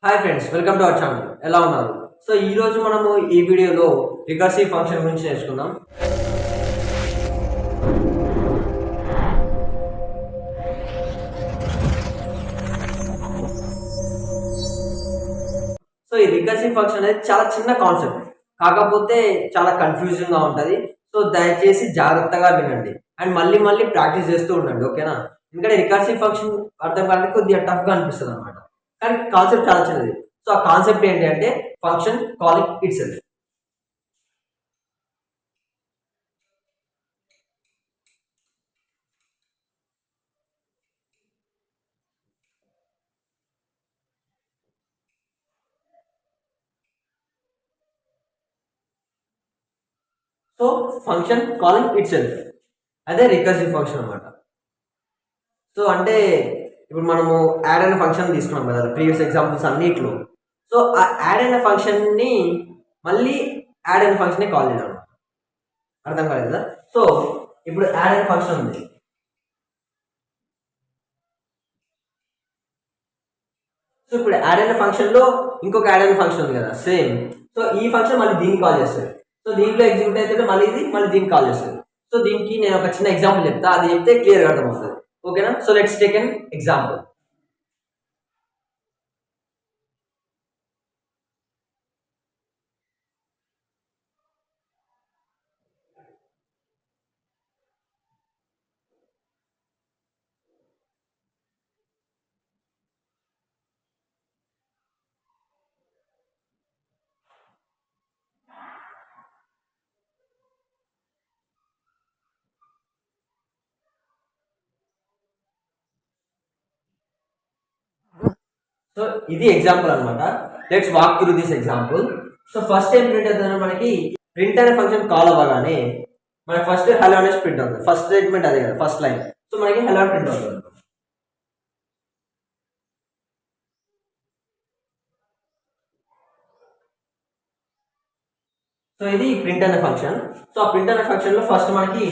Hi friends, welcome to our channel. ఎలా ఉన్నారు? So ఈ రోజు మనము ఈ వీడియోలో రికర్సివ్ ఫంక్షన్ గురించి నేర్చుకుందాం. సో ఈ రికర్సివ్ ఫంక్షన్ అనేది చాలా చిన్న కాన్సెప్ట్, కాకపోతే చాలా కన్ఫ్యూజింగ్గా ఉంటుంది. సో దయచేసి జాగ్రత్తగా వినండి అండ్ మళ్ళీ మళ్ళీ ప్రాక్టీస్ చేస్తూ ఉండండి, ఓకేనా? ఎందుకంటే రికర్సివ్ ఫంక్షన్ అర్థం కావడానికి కొద్దిగా టఫ్గా అనిపిస్తుంది అనమాట, కానీ కాన్సెప్ట్ చాలా చిన్నది. సో ఆ కాన్సెప్ట్ ఏంటి అంటే function calling it self. So function calling it self అదే రికర్సివ్ ఫంక్షన్ అనమాట. సో అంటే ఇప్పుడు మనము యాడ్ అయిన ఫంక్షన్ తీసుకున్నాం కదా ప్రీవియస్ ఎగ్జాంపుల్స్ అన్నిట్లో. సో ఆ యాడ్ అయిన ఫంక్షన్ని మళ్ళీ యాడ్ అయిన ఫంక్షనే కాల్ చేయడం, అర్థం కాలేదు కదా? సో ఇప్పుడు యాడ్ అయిన ఫంక్షన్ ఉంది. సో ఇప్పుడు యాడ్ అయిన ఫంక్షన్లో ఇంకొక యాడ్ అయిన ఫంక్షన్ ఉంది కదా సేమ్. సో ఈ ఫంక్షన్ మళ్ళీ దీన్ని కాల్ చేస్తుంది. సో దీంట్లో ఎగ్జిక్యూట్ అయితే మళ్ళీ ఇది మళ్ళీ దీన్ని కాల్ చేస్తుంది. సో దీనికి నేను ఒక చిన్న ఎగ్జాంపుల్ చెప్తా, అది చెప్తే క్లియర్గా అర్థమవుతుంది, ఓకేనా? So let's take an example. So ఇది ఎగ్జాంపుల్ అనమాట. Let's walk through this example. So first ఏం ప్రింట్ అవుతుంది మనకి, ప్రింట్ అనే ఫంక్షన్ కాల్ అవ్వగానే మనకి ఫస్ట్ హలో అనేసి ప్రింట్ అవుతుంది. ఫస్ట్ స్టేట్మెంట్ అదే కదా, ఫస్ట్ లైన్. సో మనకి హలో ప్రింట్ అవుతుంది. సో ఇది ప్రింట్ అనే ఫంక్షన్. సో ఆ ప్రింట్ అనే ఫంక్షన్ లో ఫస్ట్ మనకి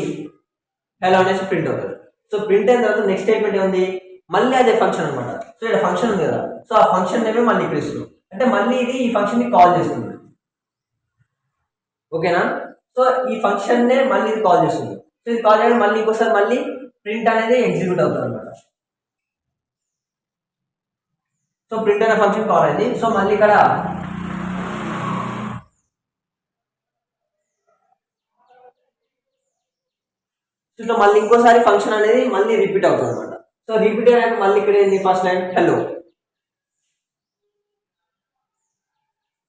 హలో అనేసి ప్రింట్ అవుతుంది. సో ప్రింట్ అయిన తర్వాత నెక్స్ట్ స్టేట్మెంట్ ఏముంది, మళ్ళీ అదే ఫంక్షన్ అనమాట. సో ఇక్కడ ఫంక్షన్ ఉంది కదా, సో ఆ ఫంక్షన్ నేమే మళ్ళీ ఇక్కడ ఇస్తుంది, అంటే మళ్ళీ ఇది ఈ ఫంక్షన్ ని కాల్ చేస్తుంది, ఓకేనా? సో ఈ ఫంక్షన్ నే మళ్ళీ ఇది కాల్ చేస్తుంది. సో ఇది కాల్ చేయడం మళ్ళీ ఇంకోసారి మళ్ళీ ప్రింట్ అనేది ఎగ్జిక్యూట్ అవుతుంది అనమాట. సో ప్రింట్ అనే ఫంక్షన్ కాల్ అయింది. సో మళ్ళీ ఇక్కడ సో మళ్ళీ ఇంకోసారి ఫంక్షన్ అనేది మళ్ళీ రిపీట్ అవుతుంది అనమాట. సో రిపీట్ అయినాక మళ్ళీ ఇక్కడ ఏంది, first line hello.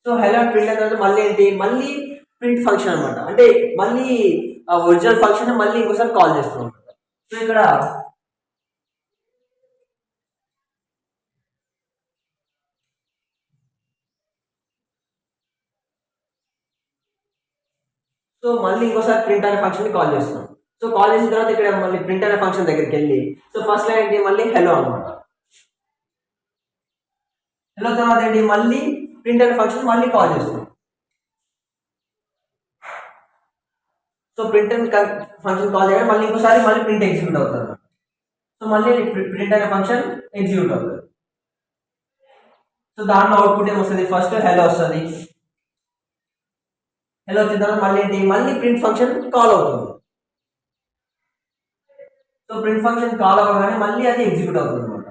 So hello print అయిన తర్వాత మళ్ళీ ఏంటి, మళ్ళీ ప్రింట్ ఫంక్షన్ అనమాట, అంటే మళ్ళీ ఒరిజినల్ ఫంక్షన్ మళ్ళీ ఇంకోసారి కాల్ చేస్తాం అనమాట. సో ఇక్కడ సో మళ్ళీ ఇంకోసారి ప్రింట్ అనే ఫంక్షన్ కాల్ చేస్తున్నాం. సో కాల్ చేసిన తర్వాత ఇక్కడ మళ్ళీ ప్రింట్ అనే ఫంక్షన్ దగ్గరికి వెళ్ళి సో ఫస్ట్ లైన్ ఏంటి, మళ్ళీ హలో అనమాట. హలో తర్వాత ఏంటి, మళ్ళీ ప్రింట్ అనే ఫంక్షన్ మళ్ళీ కాల్ చేస్తున్నాం. So print and function call చేయడం మళ్ళీ ఇంకోసారి మళ్ళీ ప్రింట్ ఎగ్జిక్యూట్ అవుతుంది అనమాట. సో మళ్ళీ ప్రింట్ అనే ఫంక్షన్ ఎగ్జిక్యూట్ అవుతుంది. సో దాంట్లో అవుట్పుట్ ఏమొస్తుంది, ఫస్ట్ హలో వస్తుంది. హలో వచ్చిన తర్వాత మళ్ళీ ఏంటి, మళ్ళీ ప్రింట్ ఫంక్షన్ కాల్ అవుతుంది. సో ప్రింట్ ఫంక్షన్ కాల్ అవ్వగానే మళ్ళీ అది ఎగ్జిక్యూట్ అవుతుంది అనమాట.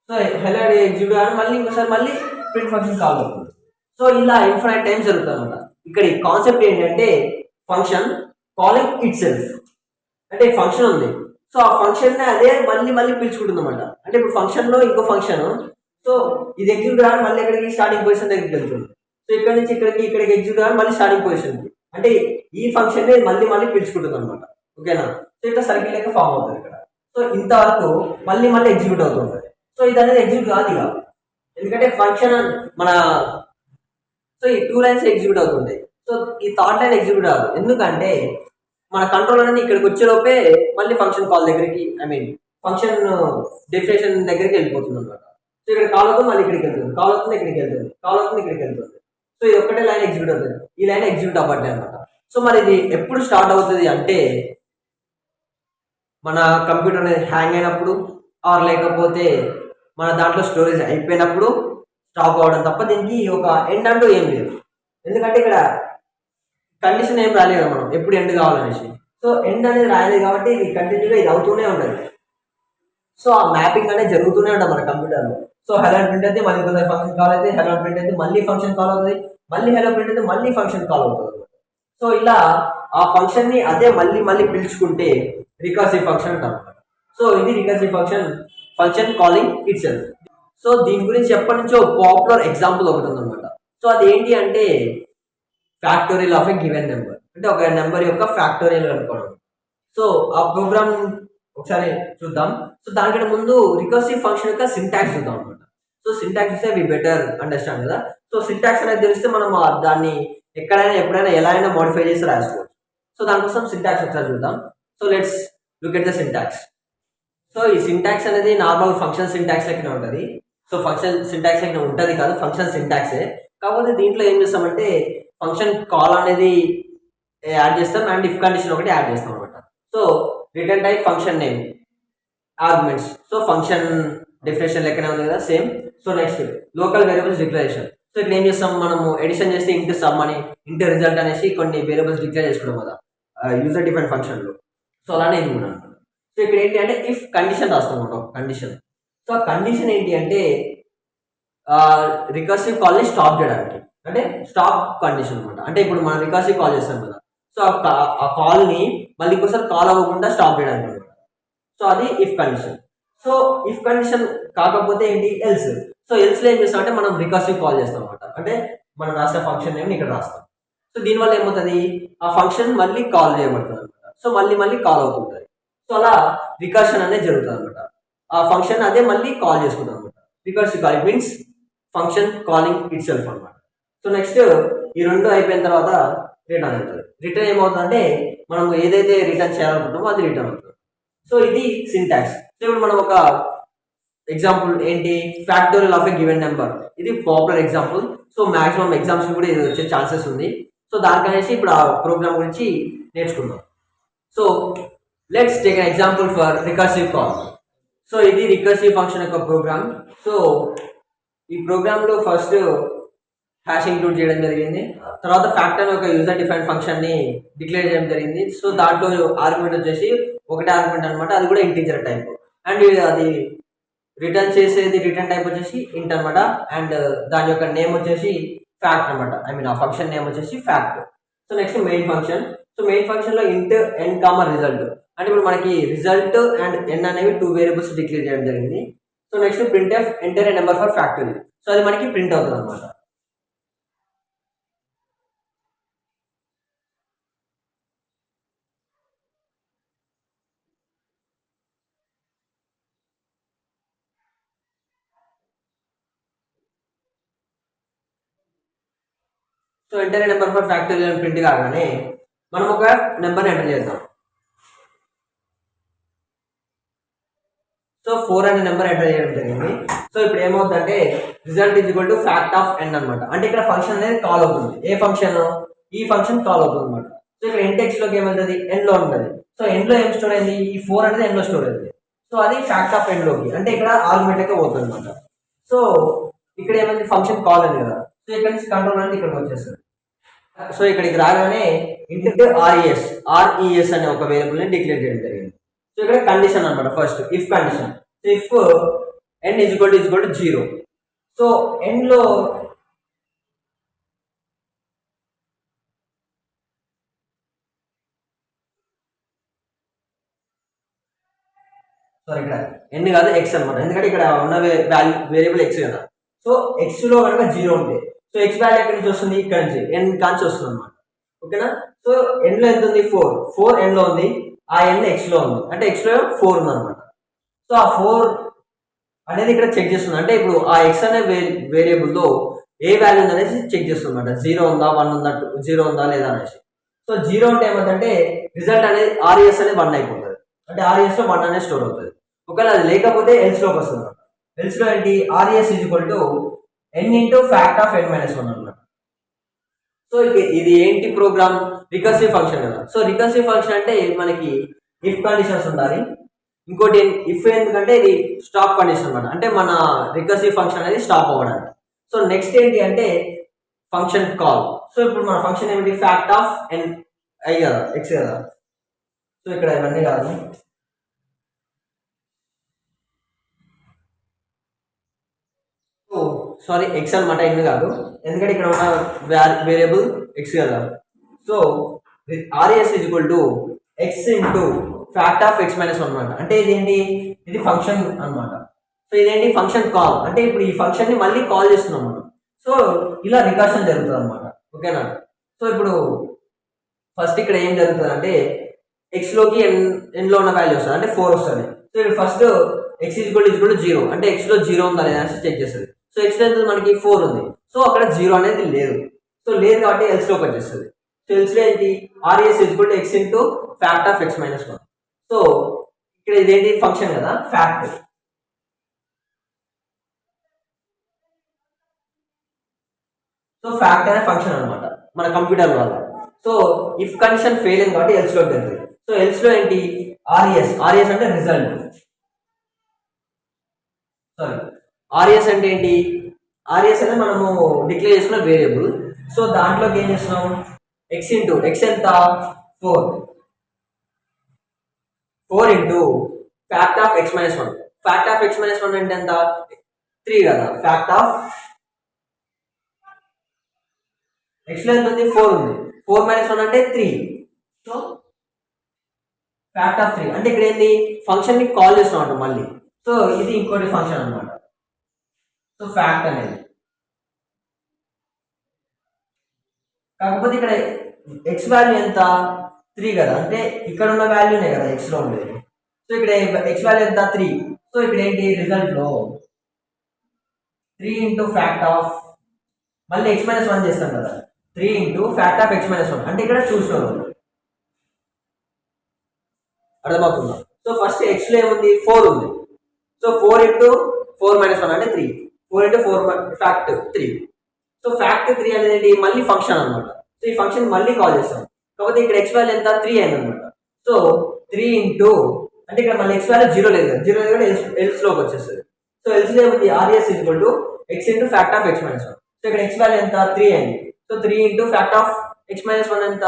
సో హలో ఎగ్జిక్యూట్ అవ్వగానే మళ్ళీ ఇంకోసారి మళ్ళీ ప్రింట్ ఫంక్షన్ కాల్ అవుతుంది. సో ఇలా ఇన్ఫినైట్ టైమ్స్ జరుగుతుంది అనమాట. ఇక్కడ ఈ కాన్సెప్ట్ ఏంటంటే ఫంక్షన్ కాలింగ్ ఇట్ సెల్ఫ్, అంటే ఫంక్షన్ ఉంది. సో ఆ ఫంక్షన్ అదే మళ్ళీ మళ్ళీ పిలుచుకుంటుంది అనమాట. అంటే ఇప్పుడు ఫంక్షన్ లో ఇంకో ఫంక్షన్, సో ఇది ఎగ్జిక్యూట్ కావాలి మళ్ళీ ఇక్కడికి స్టార్టింగ్ పొజిషన్ దగ్గరికి వెళ్తుంది. సో ఇక్కడ నుంచి ఇక్కడికి ఎగ్జిక్యూట్ కావాలి మళ్ళీ స్టార్టింగ్ పొజిషన్, అంటే ఈ ఫంక్షన్ మళ్ళీ మళ్ళీ పిలుచుకుంటుంది అనమాట, ఓకేనా? సో ఇట్లా సర్కిల్ లెక్క ఫామ్ అవుతుంది ఇక్కడ. సో ఇంతవరకు మళ్ళీ మళ్ళీ ఎగ్జిక్యూట్ అవుతుంది. సో ఇది అనేది ఎగ్జిక్యూట్ కాదు ఇక, ఎందుకంటే ఫంక్షన్ మన సో ఈ 2 లైన్స్ ఎగ్జిక్యూట్ అవుతుంటాయి. సో ఈ థర్డ్ లైన్ ఎగ్జిక్యూట్ కాదు, ఎందుకంటే మన కంట్రోల్ అనేది ఇక్కడికి వచ్చేలోపే మళ్ళీ ఫంక్షన్ కాల్ దగ్గరికి, ఐ మీన్ ఫంక్షన్ డెఫినేషన్ దగ్గరికి వెళ్ళిపోతుంది అనమాట. సో ఇక్కడ కాల్ అవుతుంది మళ్ళీ ఇక్కడికి వెళ్తుంది, కాల్ అవుతుంది ఇక్కడికి వెళ్తుంది, కాల్ అవుతుంది ఇక్కడికి వెళ్తుంది. సో ఇది ఒక్కటే లైన్ ఎగ్జిక్యూట్ అవుతుంది, ఈ లైన్ ఎగ్జిక్యూట్ అవ్వట్లేదు అనమాట. సో మరి ఇది ఎప్పుడు స్టార్ట్ అవుతుంది అంటే మన కంప్యూటర్ అనేది హ్యాంగ్ అయినప్పుడు ఆర్ లేకపోతే మన దాంట్లో స్టోరేజ్ అయిపోయినప్పుడు స్టాప్ అవ్వడం తప్ప దీనికి ఒక ఎండ్ అంటూ ఏం లేదు. ఎందుకంటే ఇక్కడ కండిషన్ ఏం రాలేదు మనం ఎప్పుడు ఎండ్ కావాలనేసి. సో ఎండ్ అనేది రాలేదు కాబట్టి ఇది కంటిన్యూగా ఇది అవుతూనే ఉంటుంది. సో ఆ మ్యాపింగ్ అనేది జరుగుతూనే ఉంటుంది మన కంప్యూటర్లో. సో హెలో ప్రింట్ అయితే మళ్ళీ కొంత ఫంక్షన్ కాల్ అయితే, హెలో ప్రింట్ అయితే మళ్ళీ ఫంక్షన్ కాల్ అవుతుంది, మళ్ళీ హెలో ప్రింట్ అయితే మళ్ళీ ఫంక్షన్ కాల్ అవుతుంది. సో ఇలా ఆ ఫంక్షన్ ని అదే మళ్ళీ మళ్ళీ పిలుచుకుంటే రికర్సివ్ ఫంక్షన్ అంటారు. సో ఇది recursive function calling it self. So దీని గురించి ఎప్పటి నుంచో పాపులర్ ఎగ్జాంపుల్ ఒకటి ఉందన్నమాట. సో అది ఏంటి అంటే factorial of a given number, అంటే ఒక నెంబర్ యొక్క ఫ్యాక్టోరియల్ అనుకోవడం. సో ఆ ప్రోగ్రామ్ ఒకసారి చూద్దాం. సో దానికంటే ముందు రికర్సివ్ ఫంక్షన్ యొక్క సింటాక్స్ చూద్దాం అనమాట. సో సింటాక్స్ ఇస్తే వి బెటర్ అండర్స్టాండ్ కదా. సో సింటాక్స్ అనేది తెలిస్తే మనం దాన్ని ఎక్కడైనా ఎప్పుడైనా ఎలా అయినా మోడిఫై చేసి రాసుకోవచ్చు. సో దానికోసం సింటాక్స్ ఒకసారి చూద్దాం. So let's look at the syntax. So ఈ సింటాక్స్ అనేది నార్మల్ ఫంక్షన్ సింటాక్స్ లెక్కనే ఉంటుంది. సో ఫంక్షన్ సింటాక్స్ లెక్కనే ఉంటుంది కాదు, ఫంక్షన్ సింటాక్సే. కాకపోతే దీంట్లో ఏం చేస్తామంటే ఫంక్షన్ కాల్ అనేది యాడ్ చేస్తాం అండ్ ఇఫ్ కండిషన్ ఒకటి యాడ్ చేస్తాం అనమాట. So return type function name arguments. So function definition లెక్కనే ఉంది కదా same. So next local variables declaration. So ఇక్కడ ఏం చేస్తాం మనము ఎడిషన్ చేస్తే ఇంటూ సమ్ అని ఇంటూ రిజల్ట్ అనేసి కొన్ని వేరియబుల్స్ డిక్లేర్ చేసుకున్నాం కదా యూజర్ డిఫరెంట్ ఫంక్షన్లో. సో అలానే ఇది కూడా అనమాట. సో ఇక్కడ ఏంటి అంటే ఇఫ్ కండిషన్ రాస్తాం అనమాట, ఒక కండిషన్. సో ఆ కండిషన్ ఏంటి అంటే రికర్సివ్ కాల్ని స్టాప్ చేయడానికి, అంటే స్టాప్ కండిషన్ అనమాట. అంటే ఇప్పుడు మనం రికర్సివ్ కాల్ చేస్తాం కదా, సో ఆ కాల్ని మళ్ళీ ఇంకోసారి కాల్ అవ్వకుండా స్టాప్ చేయడానికి అనమాట. సో అది if condition. So if condition కాకపోతే ఏంటి ఎల్స్. సో ఎల్స్లో ఏం చేస్తాం అంటే మనం రికర్సివ్ కాల్ చేస్తాం అనమాట. అంటే మనం రాసే ఫంక్షన్ నేమ్ ఇక్కడ రాస్తాం. సో దీనివల్ల ఏమవుతుంది ఆ ఫంక్షన్ మళ్ళీ కాల్ చేయబడుతుంది అనమాట. సో మళ్ళీ మళ్ళీ కాల్ అవుతుంటుంది. సో అలా రికర్షన్ అనేది జరుగుతుంది అనమాట. ఆ ఫంక్షన్ అదే మళ్ళీ కాల్ చేసుకుంటాం అనమాట. Recursive call means function calling it self అనమాట. సో నెక్స్ట్ ఈ రెండు అయిపోయిన తర్వాత రిటర్న్ అవుతుంది. రిటర్న్ ఏమవుతుందంటే మనం ఏదైతే రిటర్న్ చేయాలనుకుంటామో అది రిటర్న్ అవుతుంది. సో ఇది సింటాక్స్. సో ఇప్పుడు మనం ఒక ఎగ్జాంపుల్ ఏంటి factorial of a given number, ఇది popular example. So maximum exams కూడా ఇది వచ్చే ఛాన్సెస్ ఉంది. సో దానికనేసి ఇప్పుడు ఆ ప్రోగ్రామ్ గురించి నేర్చుకుందాం. So let's take an example for recursive call. So ఇది రికర్సివ్ ఫంక్షన్ యొక్క ప్రోగ్రామ్. సో ఈ ప్రోగ్రాంలో ఫస్ట్ హ్యాష్ ఇంక్లూడ్ చేయడం జరిగింది, తర్వాత ఫ్యాక్టర్ ఒక యూజర్ డిఫైన్ ఫంక్షన్ ని డిక్లేర్ చేయడం జరిగింది. సో దాంట్లో ఆర్గ్యుమెంట్ వచ్చేసి ఒకటే ఆర్గ్యుమెంట్ అనమాట, అది కూడా ఇంటీజర్ టైప్. అండ్ అది రిటర్న్ చేసేది రిటర్న్ టైప్ వచ్చేసి ఇంట్ అనమాట. అండ్ దాని యొక్క నేమ్ వచ్చేసి ఫ్యాక్ట్ అనమాట. ఐ మీన్ ఆ ఫంక్షన్ నేమ్ వచ్చేసి fact. So next main function. So main function లో ఇంట్ ఎన్ కామా రిజల్ట్, అంటే ఇప్పుడు మనకి రిజల్ట్ అండ్ ఎన్ అనేవి 2 వేరియబుల్స్ డిక్లేర్ చేయడం జరిగింది. So next print F enter a number for factory. So అది మనకి ప్రింట్ అవుతుంది అనమాట. So enter a number for factory అని ప్రింట్ కాగానే మనం ఒక నెంబర్ని ఎంటర్ చేద్దాం. సో 4 అనే నెంబర్ ఎంటర్ చేయడం జరిగింది. సో ఇప్పుడు ఏమవుతుందంటే result is equal to fact of N అనమాట. అంటే ఇక్కడ ఫంక్షన్ అనేది కాల్ అవుతుంది. ఏ ఫంక్షన్? ఈ ఫంక్షన్ కాల్ అవుతుంది అనమాట. సో ఇక్కడ ఇంటెక్స్ లోకి ఏమవుతుంది ఎన్ లో ఉంటుంది. సో ఎన్ లో ఏం స్టోర్ అయింది? ఈ 4 అనేది ఎన్ లో స్టోర్ అయింది. సో అది ఫ్యాక్ట్ ఆఫ్ ఎన్ లోకి, అంటే ఇక్కడ ఆర్గ్యుమెంట్ లెక్క పోతుంది అనమాట. సో ఇక్కడ ఏమైంది ఫంక్షన్ కాల్ అయింది కదా. సో ఇక్కడ నుంచి కంట్రోల్ అనేది ఇక్కడికి వచ్చేస్తుంది. సో ఇక్కడికి రాగానే ఇంట్ ఆర్ఈఎస్ అనే ఒక వేరియబుల్ ని డిక్లేర్ చేయడం జరిగింది. సో ఇక్కడ కండిషన్ అనమాట. First if condition. So if N is equal to 0. So N లో సారీ ఇక్కడ ఎన్ కాదు ఎక్స్ అనమాట. ఎందుకంటే ఇక్కడ ఉన్న వేరియబుల్ ఎక్స్ కదా. సో ఎక్స్ లో కనుక 0 ఉంటే సో ఎక్స్ వాల్యూ ఎక్కడి నుంచి వస్తుంది? ఇక్కడ నుంచి ఎన్ కాంచి వస్తుంది అనమాట. ఓకేనా? సో ఎన్ లో ఎంత ఉంది? 4 ఎన్ లో ఉంది. ఆ ఎన్ ఎక్స్ లో ఉంది, అంటే ఎక్స్ లో 4 ఉంది అనమాట. సో ఆ 4 అనేది ఇక్కడ చెక్ చేస్తుంది. అంటే ఇప్పుడు ఆ ఎక్స్ అనే వేరియబుల్ లో ఏ వాల్యూ ఉంది అనేసి చెక్ చేస్తుంది అనమాట. 0 ఉందా 1 ఉందా 0 ఉందా లేదా అనేసి. సో 0 అంటే ఏమంటే రిజల్ట్ అనేది ఆర్ఈఎస్ అనేది 1 అయిపోతుంది. అంటే ఆర్ఈఎస్ లో 1 అనేది స్టోర్ అవుతుంది. ఒకవేళ అది లేకపోతే ఎల్స్ లోకి వస్తుంది అనమాట. ఎల్స్ లో ఏంటి? RES is equal to n into fact of n minus 1 అనమాట. సో ఇది ఏంటి ప్రోగ్రామ్? రికర్సివ్ ఫంక్షన్ కదా. సో రికర్సివ్ ఫంక్షన్ అంటే మనకి ఇఫ్ కండిషన్స్ ఉండాలి. ఇంకోటి ఇఫ్ ఎందుకంటే ఇది స్టాప్ కండిషన్ అనమాట, అంటే మన రికర్సివ్ ఫంక్షన్ అనేది స్టాప్ అవ్వడానికి. సో నెక్స్ట్ ఏంటి అంటే ఫంక్షన్ కాల్. సో ఇప్పుడు మన ఫంక్షన్ ఏమిటి, ఫ్యాక్ట్ ఆఫ్ ఎన్ ఐ కదా, ఎక్స్ కదా. సో ఇక్కడ ఇవన్నీ కాదు, సారీ ఎక్స్ అనమాట, ఎన్ కాదు, ఎందుకంటే ఇక్కడ ఉన్న వేరియబుల్ ఎక్స్ కదా. So RS is equal to X into fact of X minus one అనమాట. అంటే ఇదేంటి, ఇది ఫంక్షన్ అనమాట. సో ఇదేంటి ఫంక్షన్ కాల్, అంటే ఇప్పుడు ఈ ఫంక్షన్ ని మళ్ళీ కాల్ చేస్తున్నాం మనం. సో ఇలా రికర్షన్ జరుగుతుంది అనమాట, ఓకేనా. సో ఇప్పుడు ఫస్ట్ ఇక్కడ ఏం జరుగుతుంది అంటే ఎక్స్ లోకి ఎన్ లో ఉన్న వాల్యూ వస్తుంది, అంటే 4 వస్తుంది. సో ఇప్పుడు ఫస్ట్ ఎక్స్ ఈక్వల్ 0, అంటే ఎక్స్ లో 0 ఉందా లేదా అని చెక్ చేస్తుంది. సో ఎక్స్ లో మనకి 4 ఉంది, సో అక్కడ 0 అనేది లేదు. సో లేదు కాబట్టి ఎల్స్ లోకి వచ్చేస్తుంది. సో ఎల్స్ లో ఏంటి, RS equal to X into fact of X minus one. So ఇక్కడ ఇదేంటి ఫంక్షన్ కదా, ఫ్యాక్ట్. సో ఫ్యాక్ట్ అనే ఫంక్షన్ అనమాట మన కంప్యూటర్ వల్ల. సో ఇఫ్ కండిషన్ ఫెయిల్ అయింది కాబట్టి ఎల్స్ లో వెళ్తుంది. సో ఎల్స్ లో ఏంటి, ఆర్ఎస్ అంటే రిజల్ట్. సారీ, ఆర్ఎస్ అంటే ఏంటి, ఆర్ఎస్ అనేది మనము డిక్లేర్ చేసుకున్న వేరియబుల్. సో దాంట్లోకి ఏం చేస్తున్నాం, ఎక్స్ ఇంటూ ఎక్స్ ఎంత 4 into fact of X minus one. Fact of X minus one అంటే ఎంత 3 కదా. ఫ్యాక్ట్ ఆఫ్ ఎక్స్ లో ఎంత ఉంది, 4 ఉంది, 4 మైనస్ 1 అంటే 3. సో ఫ్యాక్ట్ ఆఫ్ 3 అంటే ఇక్కడ ఏంది, ఫంక్షన్ ని కాల్ చేస్తున్నాం మళ్ళీ. సో ఇది ఇంకోటి ఫంక్షన్ అనమాట. సో ఫ్యాక్ట్ అనేది, కాకపోతే ఇక్కడ ఎక్స్ వాల్యూ ఎంత 3 కదా, అంటే ఇక్కడ ఉన్న వాల్యూనే కదా ఎక్స్ లో ఉండేది. సో ఇక్కడ ఎక్స్ వాల్యూ ఎంత 3. సో ఇక్కడ ఏంటి రిజల్ట్ లో 3 ఇంటూ ఫ్యాక్ట్ ఆఫ్, మళ్ళీ ఎక్స్ మైనస్ 1 చేస్తాం కదా, 3 into fact of X minus 1. అంటే ఇక్కడ చూసుకోవాలి, అర్థమవుతుందా. సో ఫస్ట్ ఎక్స్ లో ఏముంది, 4 ఉంది. సో 4 ఇంటూ 4 మైనస్ 1 అంటే 3. 4 ఇంటూ 4 ఫ్యాక్ట్ 3. సో ఫ్యాక్ట్ 3 అనేది మళ్ళీ ఫంక్షన్ అనమాట. సో ఈ ఫంక్షన్ మళ్ళీ కాల్ చేస్తాం, కాకపోతే ఇక్కడ ఎక్స్ వాల్యూ ఎంత 3 అయింది అనమాట. సో 3 ఇంటూ, అంటే ఇక్కడ మళ్ళీ ఎక్స్ వాల్యూ 0 లేదు కదా, 0 లేదు కూడా ఎల్స్ లోకి వచ్చేస్తుంది. సో ఎల్స్ లో ఏముంది, RS equal to X into fact of X minus 1. So ఇక్కడ ఎక్స్ వాల్యూ ఎంత 3 అయింది. So 3 into fact of X minus 1 ఎంత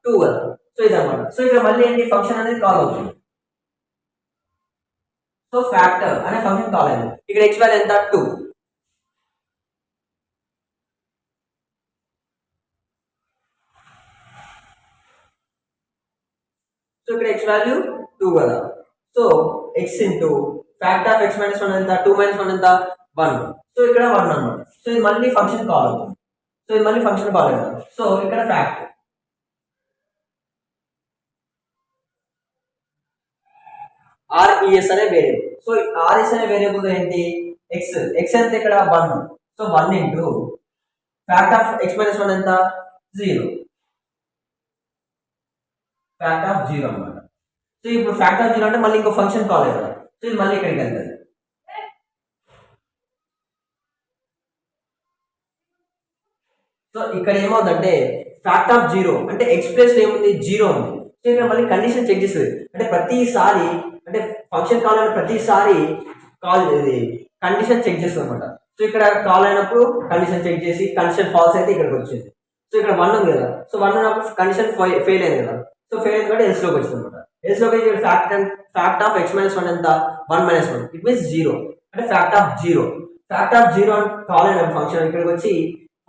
2 కదా. సో ఇదన్నమాట. సో ఇక్కడ మళ్ళీ ఏంటి ఫంక్షన్ అనేది కాల్ అవుతుంది. సో ఫ్యాక్టర్ అనే ఫంక్షన్ కాల్ అయింది. ఇక్కడ ఎక్స్ వాల్యూ ఎంత 2. సో ఇక్కడ ఎక్స్ వాల్యూ 2 కదా. So X into fact of X minus 1 ఎంత, 2 మైనస్ 1 ఎంత 1. సో ఇక్కడ 1 అన్నమాట. సో ఇది మళ్ళీ ఫంక్షన్ కాల్ అవుతుంది. సో ఇది మళ్ళీ ఫంక్షన్ కాల్ కదా. సో ఇక్కడ ఫ్యాక్ట్ ఆర్ఈఎస్ అనే వేరియబుల్. సో ఆర్ఎస్ అనే వేరియబుల్ ఏంటి, ఎక్స్ ఎంత ఇక్కడ 1. So 1 into fact of X minus 1 ఎంత 0. ఫ్యాక్ట్ ఆఫ్ 0 అన్నమాట. సో ఇప్పుడు ఫ్యాక్ట్ ఆఫ్ 0 అంటే మళ్ళీ ఇంకో ఫంక్షన్ కాల్ కదా. సో ఇది మళ్ళీ ఇక్కడికి వెళ్తుంది. సో ఇక్కడ ఏమవుతుందంటే ఫ్యాక్ట్ ఆఫ్ 0 అంటే ఎక్స్ ప్లేస్ లో ఏముంది 0 ఉంది. సో ఇక్కడ మళ్ళీ కండిషన్ చెక్ చేస్తుంది, అంటే ప్రతిసారి, అంటే ఫంక్షన్ కాల్ అయిన ప్రతిసారి కాల్ ఇది కండిషన్ చెక్ చేస్తుంది అనమాట. సో ఇక్కడ కాల్ అయినప్పుడు కండిషన్ చెక్ చేసి కండిషన్ ఫాల్స్ అయితే ఇక్కడికి వచ్చింది. సో ఇక్కడ 1 ఉంది కదా. సో 1 ఉన్నప్పుడు కండిషన్ ఫెయిల్ అయింది కదా. సో ఫెయిల్ అయింది కాబట్టి ఎల్స్ లోకి వచ్చింది అనమాట. ఎల్స్ లోకి ఇక్కడ ఫ్యాక్ట్ ఆఫ్ ఎక్స్ మైనస్ 1 ఎంత 1 మైనస్ 1. ఇట్ మీన్స్ 0, అంటే ఫ్యాక్ట్ ఆఫ్ 0. ఫ్యాక్ట్ ఆఫ్ 0 అని కాల్ అయిన ఫంక్షన్ ఇక్కడికి వచ్చి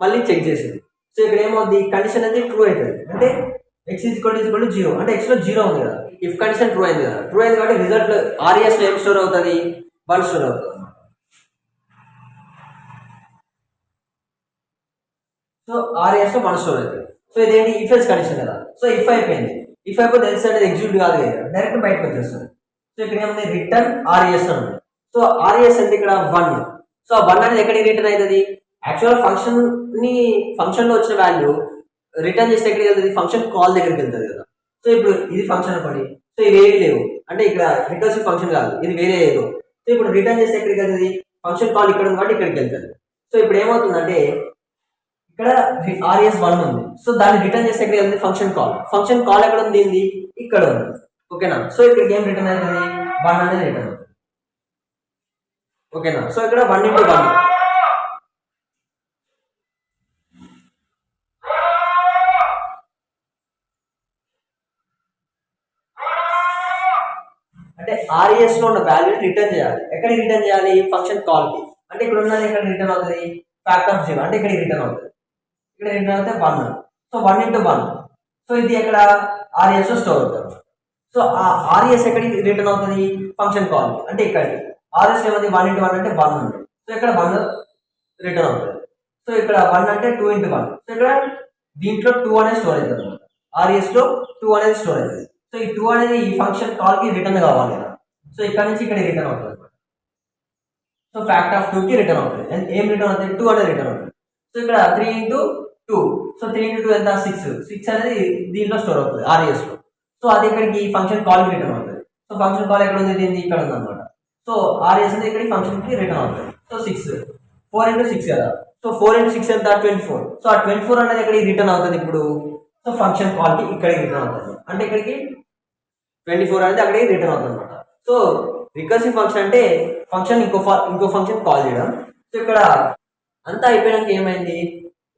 మళ్ళీ చెక్ చేసింది. సో ఇక్కడ ఏమవుతుంది, కండిషన్ అనేది ట్రూ అవుతుంది, అంటే ఎక్స్ ఈక్వల్ టు 0, అంటే ఎక్స్ లో 0 ఉంది కదా. ఇఫ్ కండిషన్ ట్రూ అయింది కదా, ట్రూ అయింది కాబట్టి రిజల్ట్ ఆర్ఎస్ లో ఏం స్టోర్ అవుతుంది, 1 స్టోర్ అవుతుంది. సో ఆర్ఎస్ లో 1 స్టోర్ అవుతుంది. సో ఇదేంటి ఇఫ్ ఎల్స్ కండిషన్ కదా. సో ఇఫ్ అయిపోయింది, ఇఫ్ అయిపోతే ఎల్స్ అనేది ఎగ్జిక్యూట్ కాదు కదా, డైరెక్ట్ బయటకు వచ్చేస్తుంది. సో ఇక్కడ ఏముంది, రిటర్న్ ఆర్ఎస్ అని. సో ఆర్ఎస్ అంటే ఇక్కడ 1. సో 1 అనేది ఎక్కడికి రిటర్న్ అవుతుంది, యాక్చువల్ ఫంక్షన్ లో వచ్చిన వాల్యూ రిటర్న్ చేస్తే ఎక్కడికి వెళ్తుంది, ఫంక్షన్ కాల్ దగ్గరికి వెళ్తుంది కదా. సో ఇప్పుడు ఇది ఫంక్షన్ అనుకోండి. సో ఇవి ఏవి లేవు, అంటే ఇక్కడ రికర్సివ్ ఫంక్షన్ కాదు, ఇది వేరే ఏదో. సో ఇప్పుడు రిటర్న్ చేస్తే ఎక్కడికి వెళ్తుంది, ఫంక్షన్ కాల్ ఇక్కడ ఉంది కాబట్టి ఇక్కడికి వెళ్తుంది. సో ఇప్పుడు ఏమవుతుందంటే ఇక్కడ ఆర్ఎస్ 1 ఉంది. సో దాన్ని రిటర్న్ చేస్తే ఇక్కడ ఉంది ఫంక్షన్ కాల్ ఎక్కడ ఉంది ఏంది ఇక్కడ ఉంది. ఓకేనా. సో ఇక్కడ ఏం రిటర్న్ అవుతుంది 1 అనేది రిటర్న్ అవుతుంది. ఓకేనా. సో ఇక్కడ 1 into 1 అంటే ఆర్ఎస్ లో ఉన్న వాల్యూని రిటర్న్ చేయాలి. ఎక్కడికి రిటర్న్ చేయాలి ఫంక్షన్ కాల్ కి. అంటే ఇక్కడ ఉన్నది ఎక్కడ రిటర్న్ అవుతుంది ఫ్యాక్ట్ ఆఫ్ 0 అంటే ఇక్కడికి రిటర్న్ అవుతుంది. ఇక్కడ రిటర్న్ అవుతే 1. So 1 into 1. సో ఇది ఎక్కడ ఆర్ఎస్ లో స్టోర్ అవుతుంది. సో ఆ ఆర్ఎస్ ఎక్కడికి రిటర్న్ అవుతుంది ఫంక్షన్ కాల్ కి అంటే ఇక్కడికి. ఆర్ఎస్ ఏమది 1 into 1 అంటే 1 ఉంది. సో ఇక్కడ 1 రిటర్న్ అవుతుంది. సో ఇక్కడ 1 అంటే 2 into 1. సో ఇక్కడ దీంట్లో 2 అనేది స్టోర్ అవుతుంది అనమాట. ఆర్ఎస్ లో 2 అనేది స్టోర్ అవుతుంది. సో ఈ 2 అనేది ఈ ఫంక్షన్ కాల్ కి రిటర్న్ కావాలి కదా. సో ఇక్కడ నుంచి ఇక్కడ రిటర్న్ అవుతుంది అనమాట. సో ఫ్యాక్ట్ ఆఫ్ 2 కి రిటర్న్ అవుతుంది. ఏం రిటర్న్ అవుతుంది 2 అనేది రిటర్న్ అవుతుంది. సో ఇక్కడ 3 into 2. సో 3 into 2 ఎంత 6 అనేది దీంట్లో స్టోర్ అవుతుంది ఆర్ఎస్ లో. సో అది ఇక్కడికి ఫంక్షన్ కాల్ కి రిటర్న్ అవుతుంది. సో ఫంక్షన్ కాల్ ఎక్కడ ఉంది దీన్ని ఇక్కడ ఉంది అనమాట. సో ఆర్ఎస్ అనేది ఇక్కడికి ఫంక్షన్ కి రిటర్న్ అవుతుంది. సో 6 4 into 6 కదా. సో 4 into 6 ఎంత 24. సో ఆ 24 అనేది ఇక్కడికి రిటర్న్ అవుతుంది ఇప్పుడు. సో ఫంక్షన్ కాల్ కి ఇక్కడికి రిటర్న్ అవుతుంది. అంటే ఇక్కడికి 24 అనేది అక్కడికి రిటర్న్ అవుతుంది అనమాట. సో రికర్సివ్ ఫంక్షన్ అంటే ఫంక్షన్ ఇంకో ఫంక్షన్ కాల్ చేయడం. సో ఇక్కడ అంతా అయిపోయినాక ఏమైంది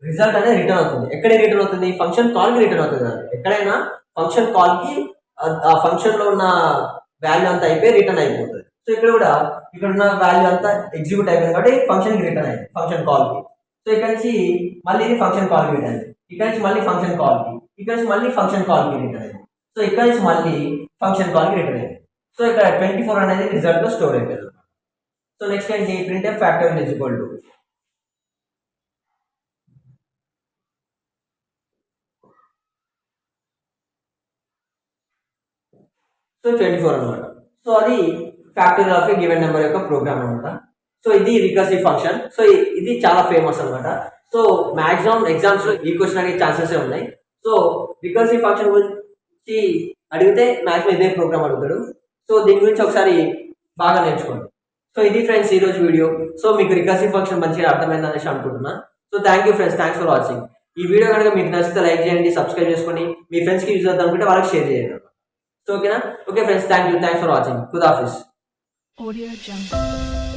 రిజల్ట్ అనేది రిటర్న్ అవుతుంది. ఎక్కడికి రిటర్న్ అవుతుంది ఫంక్షన్ కాల్ కి రిటర్న్ అవుతుంది. ఎక్కడైనా ఫంక్షన్ కాల్ కి ఆ ఫంక్షన్ లో ఉన్న వాల్యూ అంతా అయిపోయి రిటర్న్ అయిపోతుంది. సో ఇక్కడ కూడా ఇక్కడ ఉన్న వాల్యూ అంతా ఎగ్జిక్యూట్ అయిపోయింది కాబట్టి ఫంక్షన్ కి రిటర్న్ అయింది ఫంక్షన్ కాల్ కి. సో ఇక్కడ నుంచి మళ్ళీ ఇది ఫంక్షన్ కాల్ కి రిటర్న్ అయింది. ఇక్కడ నుంచి మళ్ళీ ఫంక్షన్ కాల్ కి, ఇక్కడ నుంచి మళ్ళీ ఫంక్షన్ కాల్ కి రిటర్న్ అయింది. సో ఇక్కడ నుంచి మళ్ళీ ఫంక్షన్ కాల్ కి రిటర్న్ అయింది. సో ఇక్కడ 24 అనేది రిజల్ట్ లో స్టోర్ అయిపోయింది. సో నెక్స్ట్ ఏంటి printf factorial is equal to so 24 అనమాట. సో అది factorial of a given number యొక్క ప్రోగ్రామ్ అనమాట. సో ఇది రికర్సివ్ ఫంక్షన్. సో ఇది చాలా ఫేమస్ అనమాట. సో మాక్సిమం ఎగ్జామ్స్ లో ఈ క్వశ్చన్ అడిగే ఛాన్సెస్ ఉన్నాయి. సో రికర్సివ్ ఫంక్షన్ గురించి అడిగితే మాక్సిమం ఇదే ప్రోగ్రామ్ అడుగుతాడు. సో దీని గురించి ఒకసారి బాగా నేర్చుకోండి. సో ఇది ఫ్రెండ్స్ ఈ రోజు వీడియో. సో మీకు రికర్సివ్ ఫంక్షన్ మంచిగా అర్థమైంది అనేసి అనుకుంటున్నా. So thank you friends, thanks for watching. ఈ వీడియో కనుక మీకు నచ్చితే లైక్ చేయండి, సబ్స్క్రైబ్ చేసుకొని మీ ఫ్రెండ్స్కి యూజ్ అవుతాం అనుకుంటే వాళ్ళకి షేర్ చేయండి. సో ఓకేనా. Okay friends, thank you, thanks for watching. ఖుదాఫిజ్. Audio Jungle.